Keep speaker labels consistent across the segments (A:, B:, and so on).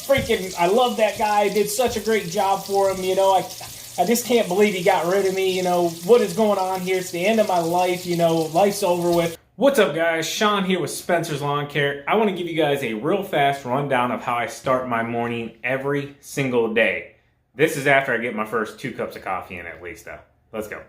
A: I love that guy. I did such a great job for him. You know, I just can't believe he got rid of me. You know, what is going on here? It's the end of my life. You know, life's over with.
B: What's up, guys? Sean here with Spencer's Lawn Care. I want to give you guys a real fast rundown of how I start my morning every single day. This is after I get my first 2 cups of coffee in at least, though. Let's go.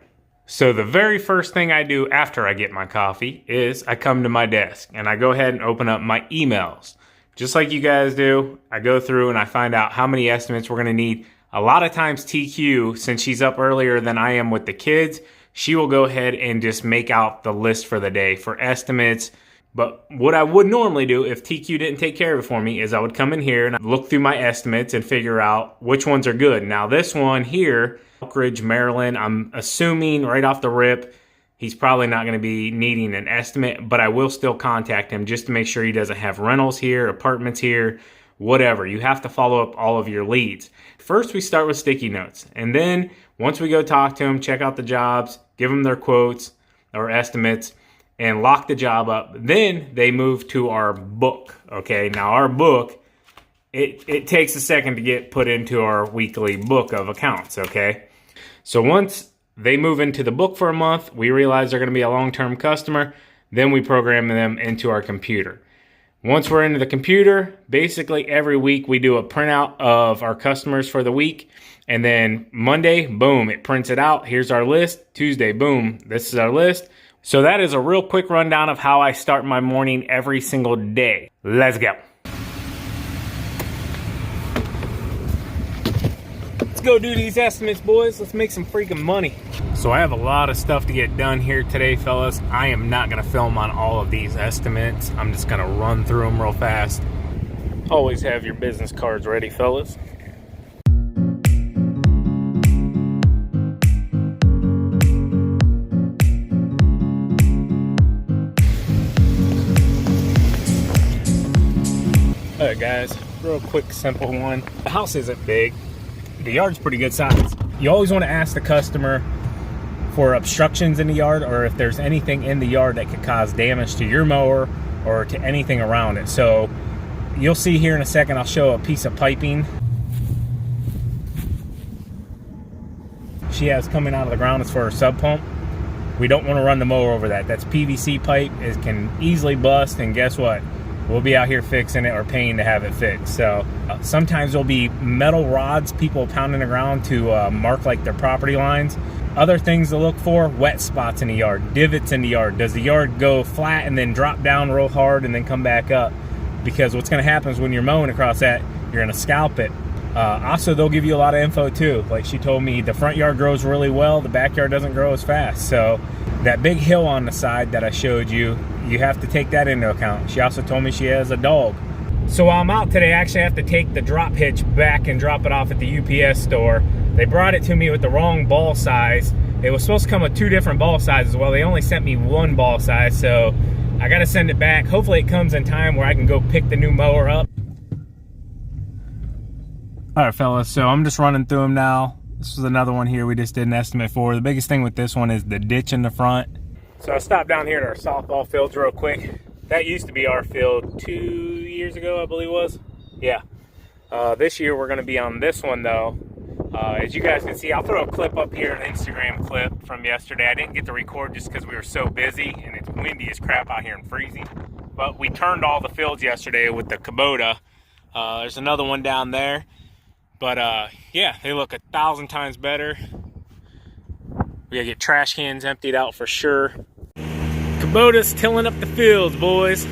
B: So the very first thing I do after I get my coffee is I come to my desk and I go ahead and open up my emails. Just like you guys do, I go through and I find out how many estimates we're going to need. A lot of times TQ, since she's up earlier than I am with the kids, she will go ahead and just make out the list for the day for estimates. But what I would normally do if TQ didn't take care of it for me is I would come in here and look through my estimates and figure out which ones are good. Now this one here, Oak Ridge, Maryland, I'm assuming right off the rip, he's probably not going to be needing an estimate, but I will still contact him just to make sure he doesn't have rentals here, apartments here, whatever. You have to follow up all of your leads. First, we start with sticky notes. And then once we go talk to him, check out the jobs, give them their quotes or estimates, and lock the job up. Then they move to our book, okay? Now our book, it takes a second to get put into our weekly book of accounts, okay? So once they move into the book for a month, we realize they're gonna be a long-term customer, then we program them into our computer. Once we're into the computer, basically every week we do a printout of our customers for the week. And then Monday, boom, it prints it out. Here's our list. Tuesday, boom, this is our list. So that is a real quick rundown of how I start my morning every single day. Let's go. Let's go do these estimates, boys. Let's make some freaking money. So I have a lot of stuff to get done here today, fellas. I am not gonna film on all of these estimates. I'm just gonna run through them real fast. Always have your business cards ready, fellas. Alright guys, real quick simple one. The house isn't big. The yard's pretty good size. You always want to ask the customer for obstructions in the yard or if there's anything in the yard that could cause damage to your mower or to anything around it. So you'll see here in a second, I'll show a piece of piping she has coming out of the ground. It's for her sub pump. We don't want to run the mower over that. That's PVC pipe. It can easily bust, and guess what? We'll be out here fixing it or paying to have it fixed. So sometimes there'll be metal rods, people pounding the ground to mark like their property lines. Other things to look for, wet spots in the yard, divots in the yard. Does the yard go flat and then drop down real hard and then come back up? Because what's gonna happen is when you're mowing across that, you're gonna scalp it. Also, they'll give you a lot of info too. Like she told me, the front yard grows really well, the backyard doesn't grow as fast. So that big hill on the side that I showed you, you have to take that into account. She also told me she has a dog. So while I'm out today, I actually have to take the drop hitch back and drop it off at the UPS store. They brought it to me with the wrong ball size. It was supposed to come with 2 different ball sizes. Well, they only sent me 1 ball size, so I gotta send it back. Hopefully it comes in time where I can go pick the new mower up. All right, fellas, so I'm just running through them now. This is another one here we just did an estimate for. The biggest thing with this one is the ditch in the front. So I stopped down here at our softball fields real quick. That used to be our field 2 years ago, I believe it was. Yeah. This year we're gonna be on this one though. As you guys can see, I'll throw a clip up here, an Instagram clip from yesterday. I didn't get to record just because we were so busy and it's windy as crap out here and freezing. But we turned all the fields yesterday with the Kubota. There's another one down there. But yeah, they look 1,000 times better. We gotta get trash cans emptied out for sure. Kubota's tilling up the fields, boys.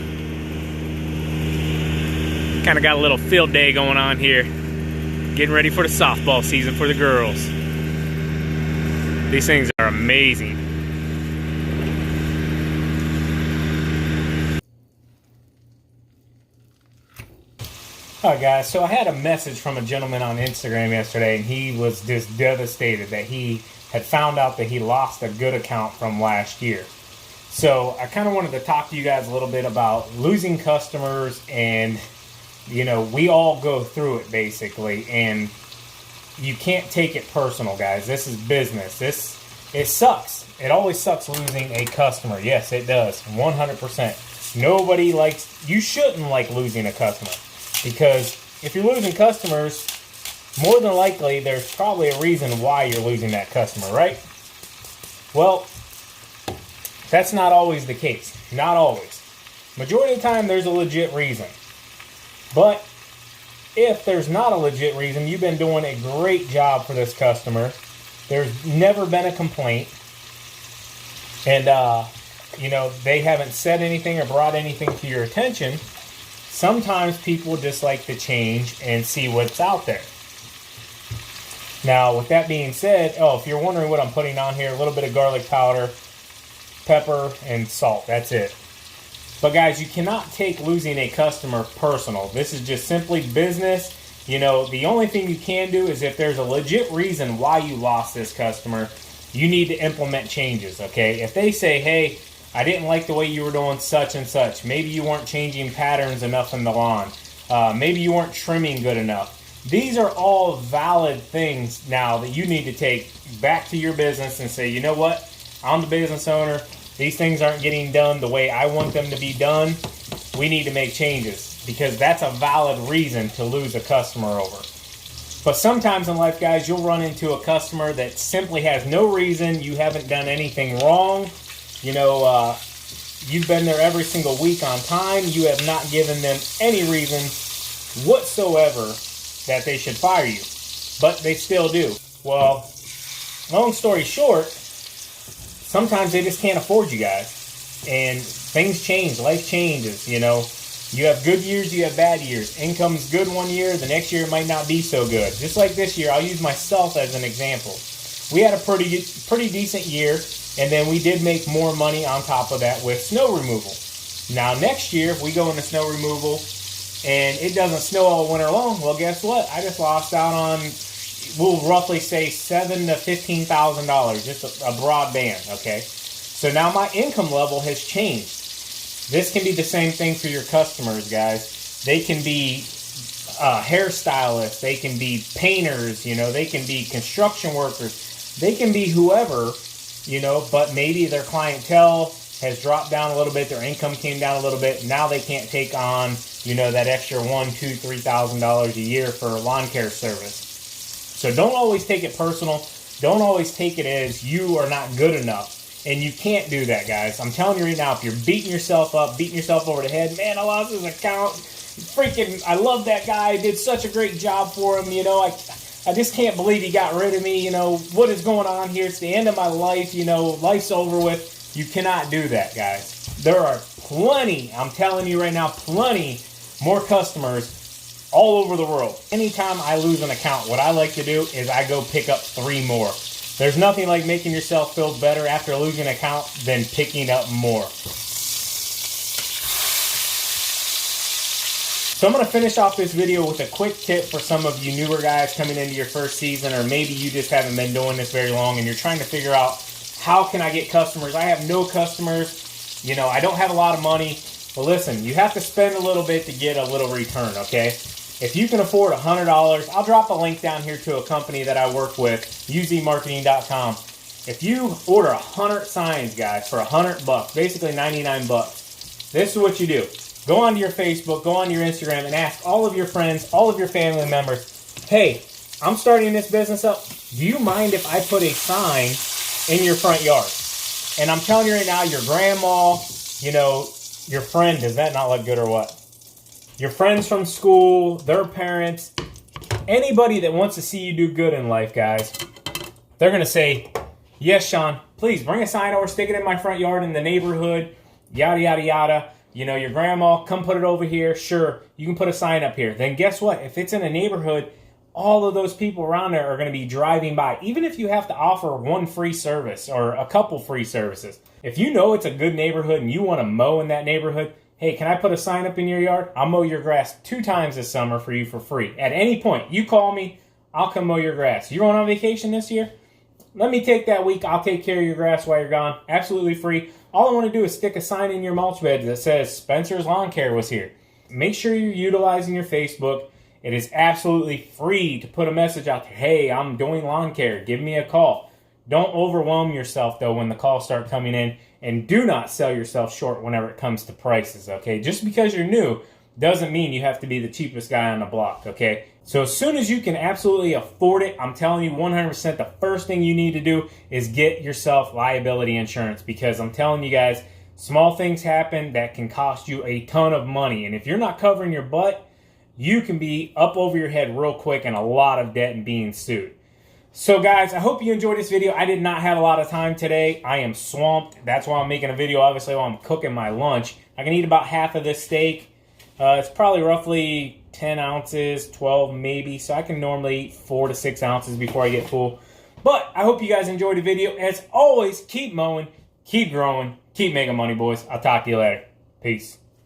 B: Kind of got a little field day going on here. Getting ready for the softball season for the girls. These things are amazing. Alright guys, so I had a message from a gentleman on Instagram yesterday, and he was just devastated that he had found out that he lost a good account from last year. So I kind of wanted to talk to you guys a little bit about losing customers, and you know, we all go through it basically, and you can't take it personal, guys. This is business. It sucks. It always sucks losing a customer. Yes, it does. 100%. Nobody likes, you shouldn't like losing a customer, because
A: if you're losing customers, more than likely there's probably a reason why you're losing that customer, right? Well, that's not always the case. Not always. Majority of the time there's a legit reason. But if there's not a legit reason, you've been doing a great job for this customer. There's never been a complaint. And, they haven't said anything or brought anything to your attention. Sometimes people just like to change and see what's out there. Now, with that being said, if you're wondering what I'm putting on here, a little bit of garlic powder, pepper, and salt. That's it. But guys, you cannot take losing a customer personal. This is just simply business. The only thing you can do is if there's a legit reason why you lost this customer, you need to implement changes, okay? If they say, hey, I didn't like the way you were doing such and such. Maybe you weren't changing patterns enough in the lawn. Maybe you weren't trimming good enough. These are all valid things now that you need to take back to your business and say, you know what? I'm the business owner. These things aren't getting done the way I want them to be done. We need to make changes because that's a valid reason to lose a customer over. But sometimes in life, guys, you'll run into a customer that simply has no reason. You haven't done anything wrong. You've been there every single week on time. You have not given them any reason whatsoever that they should fire you. But they still do. Well, long story short, sometimes they just can't afford you guys. And things change. Life changes, You have good years, you have bad years. Income's good one year, the next year it might not be so good. Just like this year, I'll use myself as an example. We had a pretty decent year, and then we did make more money on top of that with snow removal. Now next year, if we go into snow removal and it doesn't snow all winter long, well, guess what? I just lost out on, we'll roughly say $7,000 to $15,000, just a broad band, okay? So now my income level has changed. This can be the same thing for your customers, guys. They can be hairstylists, they can be painters, they can be construction workers, they can be whoever, but maybe their clientele has dropped down a little bit, their income came down a little bit, now they can't take on, that extra $1,000, $2,000, $3,000 a year for lawn care service. So don't always take it personal. Don't always take it as you are not good enough. And you can't do that, guys. I'm telling you right now, if you're beating yourself up, beating yourself over the head, man, I lost his account. Freaking, I love that guy. I did such a great job for him. I just can't believe he got rid of me. What is going on here? It's the end of my life. Life's over with. You cannot do that, guys. There are plenty, I'm telling you right now, plenty more customers all over the world. Anytime I lose an account, what I like to do is I go pick up 3 more. There's nothing like making yourself feel better after losing an account than picking up more. So I'm going to finish off this video with a quick tip for some of you newer guys coming into your first season, or maybe you just haven't been doing this very long and you're trying to figure out, how can I get customers? I have no customers. I don't have a lot of money. Well, listen, you have to spend a little bit to get a little return, okay? If you can afford $100, I'll drop a link down here to a company that I work with, uzmarketing.com. If you order 100 signs, guys, for $100, basically 99 bucks, this is what you do. Go onto your Facebook, go onto your Instagram, and ask all of your friends, all of your family members, hey, I'm starting this business up. Do you mind if I put a sign in your front yard? And I'm telling you right now, your grandma, your friend, does that not look good or what? Your friends from school, their parents, anybody that wants to see you do good in life, guys, they're going to say, yes, Sean, please bring a sign over, stick it in my front yard in the neighborhood, yada, yada, yada. Your grandma, come put it over here. Sure, you can put a sign up here. Then guess what? If it's in a neighborhood, all of those people around there are going to be driving by. Even if you have to offer one free service or a couple free services. If you know it's a good neighborhood and you want to mow in that neighborhood, hey, can I put a sign up in your yard? I'll mow your grass 2 times this summer for you for free. At any point, you call me, I'll come mow your grass. You're going on vacation this year? Let me take that week. I'll take care of your grass while you're gone. Absolutely free. All I want to do is stick a sign in your mulch bed that says Spencer's Lawn Care was here. Make sure you're utilizing your Facebook. It is absolutely free to put a message out there. Hey, I'm doing lawn care. Give me a call. Don't overwhelm yourself, though, when the calls start coming in. And do not sell yourself short whenever it comes to prices, okay? Just because you're new doesn't mean you have to be the cheapest guy on the block, okay? So as soon as you can absolutely afford it, I'm telling you 100% the first thing you need to do is get yourself liability insurance, because I'm telling you guys, small things happen that can cost you a ton of money. And if you're not covering your butt, you can be up over your head real quick and a lot of debt and being sued. So guys, I hope you enjoyed this video. I did not have a lot of time today. I am swamped. That's why I'm making a video, obviously, while I'm cooking my lunch. I can eat about half of this steak. It's probably roughly 10 ounces, 12 maybe. So I can normally eat 4 to 6 ounces before I get full. But I hope you guys enjoyed the video. As always, keep mowing, keep growing, keep making money, boys. I'll talk to you later. Peace.